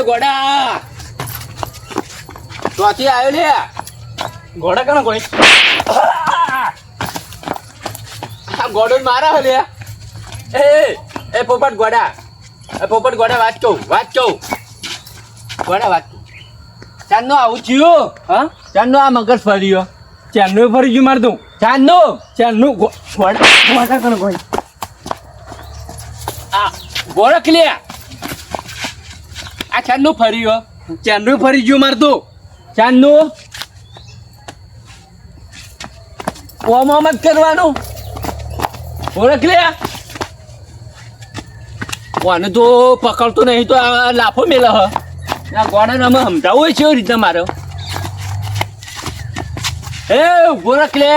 ગોડા ચોથી આવ્યો લે ઘોડા કનો કોઈ આ ગોડો મારા હે લે એ પોપટ ગોડા વાત કહું ગોડા વાત ચાંદનો આવું થયું હા ચાંદનો આ મગજ ફર્યો ચાંદનું ફરી ગયું માર દઉં ચાંદનું ઘોડા કનો કોઈ આ ગોળખ લે આ ચાંદનો ફર્યો ચાંદનું ફરી ગયું માર દઉં ચાંદનો ઓમ જ કરવાનું ઓળખ લે કોને તો પકડતો નહીં તો આ લાફો મેલે હ આ ગોડાને અમે સમજાવવું હોય છે એવી રીતના મારો એ ઓળખ લે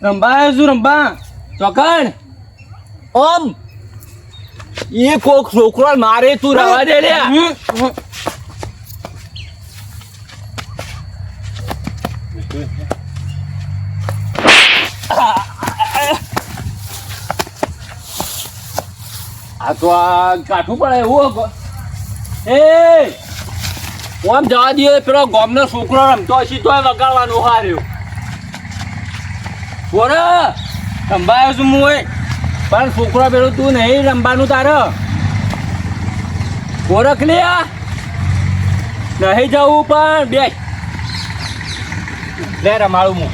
રંબા આવ્યો છું રંબા ચોકણ ઓમ એ કોક છોકરો મારે તું રવા દે લે આ તો આ કાઠું પડે એવું એ ઓમ જવા દે પેલો ગામનો છોકરો રમતો હશે તોય વગાડવાનું હાર્યું બોલ રંબા આવ્યો છું હું પણ છોકરો પેલું તું નહીં રમવાનું તારે ગોરખ લે નહીં જવું પણ બેસ લે રમાડું હું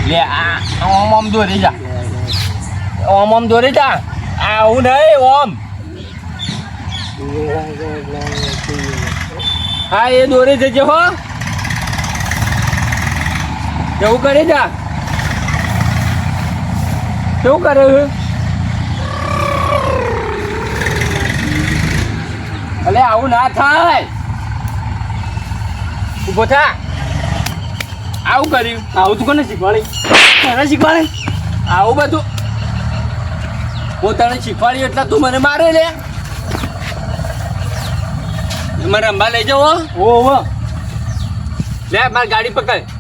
લે આ ઓમ દોરી જા ઓમ દોરી જા આવું નહીં ઓમ હા એ દોરી જજે હો એવું કરી જા કેવું કરે અલે આવું ના થાય ઉભો થા આવું કર્યું આવું તું કોને શીખવાડી આવું બધું પોતાને શીખવાડ્યું એટલે તું મને મારે લે મને રંબા લઈ જાઓ ઓ લે મારી ગાડી પકડ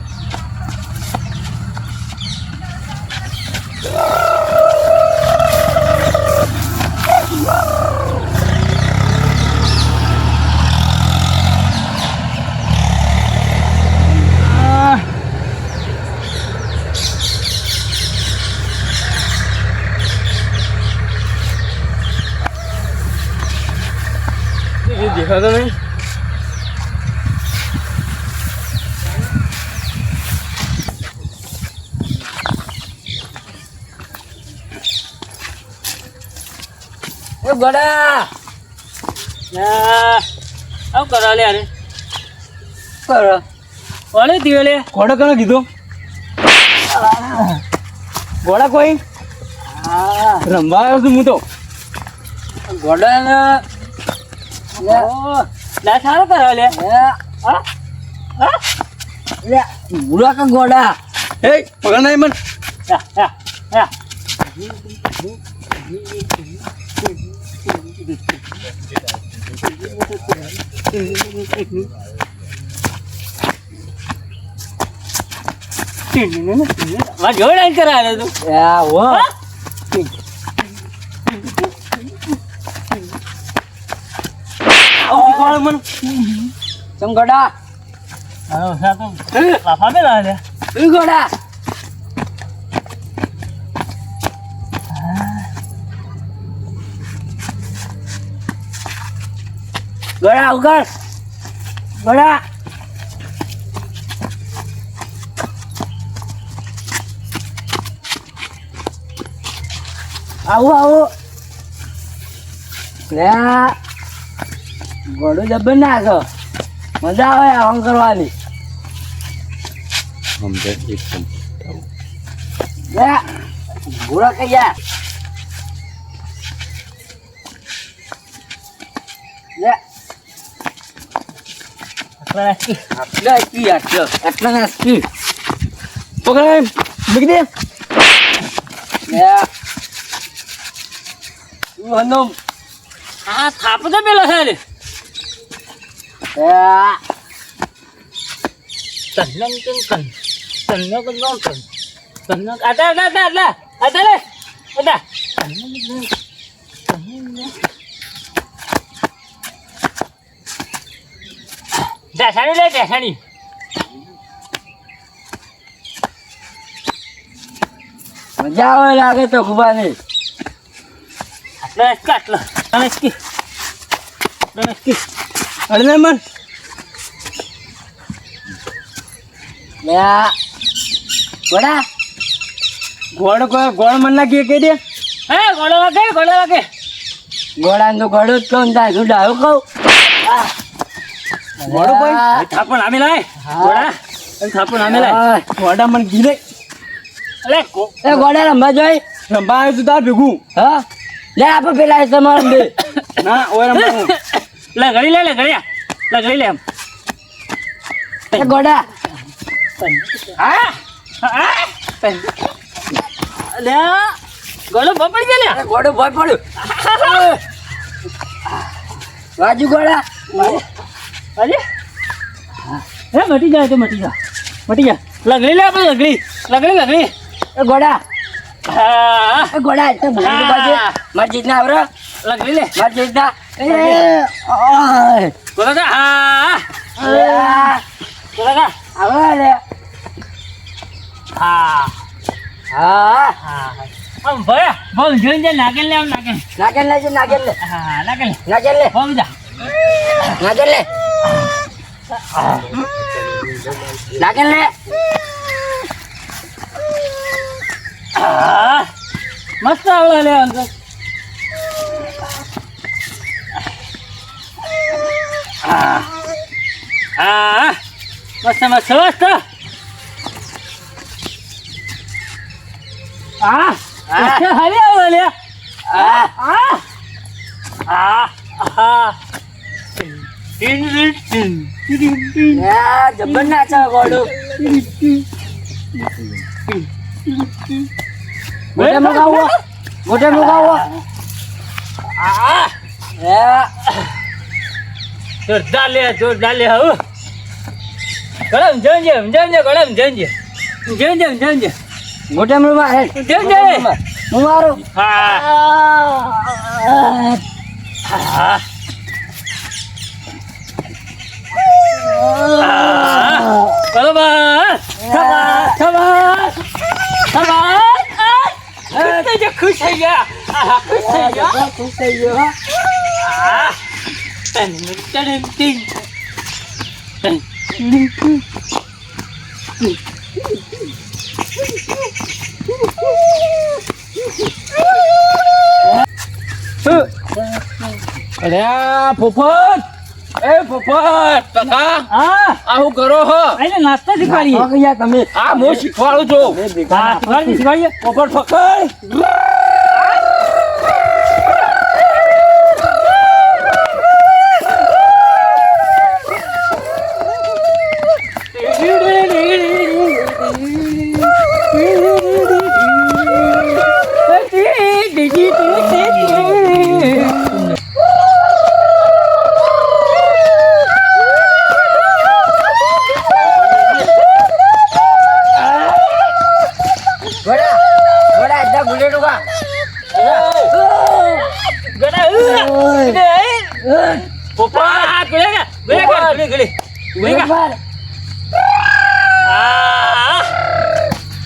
દેખાતો નહીં એ ગોડા આવું કરો લે અરે કરો ઓલે દીવે લે ઘોડા કનો કીધું ઘોડા કોઈ રંબા આવ્યો છું હું તો ગોડાને ના સારો કરો લે લે મુડા કા ગોડા એ પકડ નહીં મન જોડાઈ કરાવે તું હો ચમ ગોડા લાફા બે લે ગોડા ગોડા ઉગર ગોડા આવું લે ગોડું જબર નાખો મજા આવે આમ કરવાની લે ઘોડા કયા લે આટલા નાખી પકડ મૂકી દે આ થાપ તો પેલો છે રે બધા ઢેસાણી લે ઢેસાણી મજા આવે લાગે તો ખુબાની આટલો ગણેશકી અડને મન ગોડા ગોળ મન ના કહી દે હે ગોળો વાગે ગોળા તો ગોળો જ કહું થાય તું ડાયો કહું ગોળો ભાઈ થાપણ આમે લાય ગોળા થાપણ આમે લાય ગોડા મન ગીલે અલે એ ગોડા રંબા જોઈ રંબા આવ્યું તું તાર ભેગું હા લે આપણે પેલા તમારે બે ના ઓય રંબા લે ઘડી લે ઘડી લે એમ એ ગોડા હા લે ગોળો બપડી ગયા લે ગોડો ભય પડ્યો બાજુ ગોડા અરે હે મટી જા લગડી લે આપણે લગડી એ ગોડા હા એ ગોડા તો બાજુ મસ્જિદ ના આવરો લગડી લે મસ્જિદ ના ગોળા હા ગોળા આવે લે હા આમ ભયા બહુ જોઈને નાગેલ લે આમ નાગેલ નાગેલ લે નાગેલ લે હા નાગેલ બહુ જા નાગેલ લે નાગેલ લે મસ્ત આવડે લે અંકલ મસ્ત હરી આવડે લે જબર નાચે ગોડો મોટે મુકાવો જોરદાર લે હવે ગળમ જંજે ગળમ જંજે મોટે મુકા હે જંજે હું મારું ખુશ થઈ ગયા અરે ફોફત કાકા આ હું કરો હો આઈને નાસ્તા શીખવાડીએ તમે આ હું શીખવાડું છું શીખવાડીએ પોપટ પકડ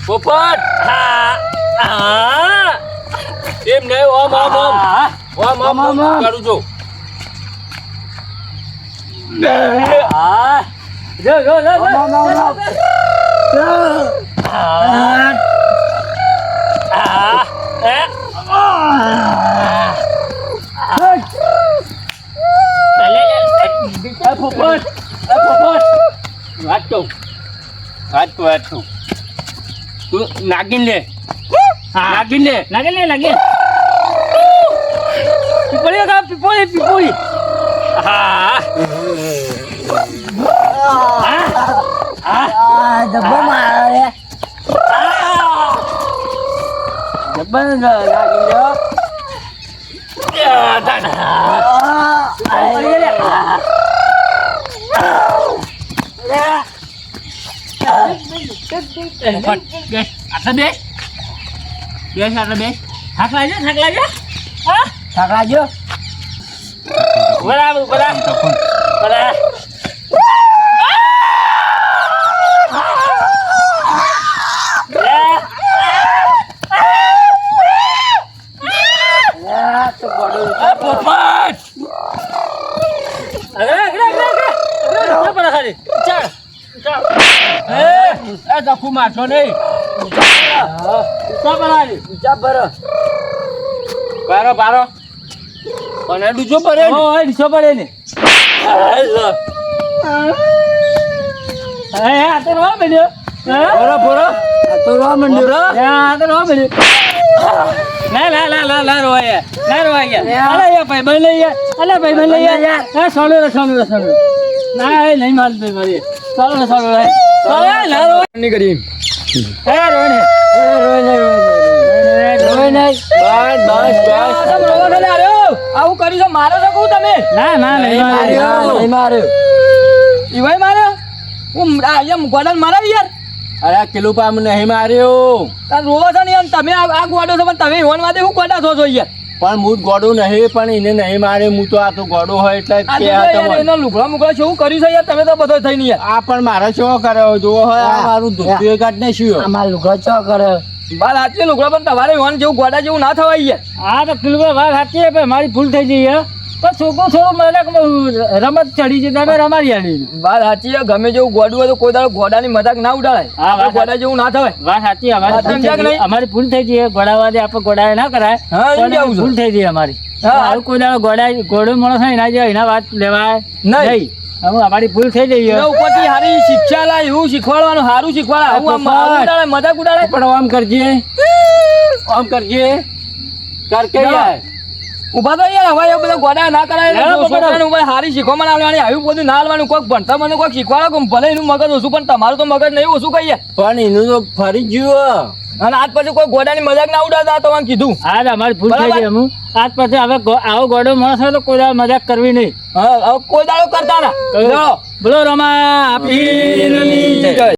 પોપટ એમ નહીં ઓમ કરું છું વાત તું નાગીન લે પીપળી જબ્બર મારે જબ્બર નાગીન આટલા બે આટલા બે થાક લાગ્યો હા થાક લાગ્યો બરાબર બરાબર તો ગોડો પોપટ દખું મારશો નહીં જા બરો બારો અને ડૂચો પડે ડીસો પડે ને આ તો રવા મળ્યો બોરો આ તો રો મંડ્યો આ તો રવા મળ્યો ના રોવાય અલે યાર ભાઈ બન લઈ યાર ભાઈ બન લઈ યાર હા સોનો ના એ નહીં માલ ભાઈ મારી સોનો ના રો ની કરી એ રોને આવું કર્યું છે મારો તો કહું તમે ના નહીં માર્યો ઈવાય માર્યો હું અહીંયા ગોડાને મારાવી યાર અરે કિલો પામ નહીં માર્યો તાર રોવો છો ને એમ તમે આ ગોડો છો પણ તમે ઈવન વાદે હું ગોડા છો યાર પણ હું જ ગોડો નહીં પણ એને નહીં મારે હું તો આ તો ગોડો હોય એટલે આ તો યાર એનો લુગડા મુગડા શું કર્યું છે યાર તમે તો બધો થઈ નહીં યાર આ પણ મારે શું કર્યો જોવો હોય આ મારું ધોતિયું કાઢ નાખ્યું અમાર લુગડા ચો કરે બાલ હાચી લુગડા પણ તમારે ઈવન જેવું ગોડા જેવું ના થવાય યાર આ તો કિલો વાત સાચી છે મારી ભૂલ થઈ ગઈ પણ છોકરો થોડું મને રમત ચડી છે તમે રમાડી આલી બાલ હાચી છે ગમે જેવું ગોડું હોય તો કોઈ દાડો ગોડાની મજાક ના ઉડાડાય આપણે ગોડા જેવું ના થવાય વાત સાચી અમારી ભૂલ થઈ ગઈ ગોડાવાદે આપણે ગોડાએ ના કરાય હા એમ કેવું ભૂલ થઈ ગઈ અમારી હા. હારું કોઈ દાડો ગોડો માણસ હોય એના જે એના વાત લેવાય નહીં હવે અમારી ભૂલ થઈ ગઈ એના ઉપરથી હારી શિક્ષા લાય એવું શીખવાડવાનું સારું શીખવાડે આવું આમ ઉડાડે મજાક ઉડાડે પણ આમ કરજે કર કે યાર ઉભા તો યાર હવે એ બધા ગોડા ના કરાય ના, ના, છોકરાને ઉભા હારી શીખવામાં આલવાની આવ્યું બધું ના આલવાનું કોઈક ભણતા મને કોઈક શીખવાડો કે ભલે એનું મગજ ઓછું પણ તમારું તો મગજ નહીં ઓછું કહીએ પણ એનું તો ફરી ગયું અને આજ પછી કોઈ ગોડાની મજાક ના ઉડાડતા તો મને કીધું આજ અમારી ભૂલ થઈ ગઈ અમુ આજ પછી હવે આવો ગોડો માણસ હોય તો કોઈ દાડો મજાક કરવી નહીં હા હવે કોઈ દાડો કરતા ના બોલો રમા આપી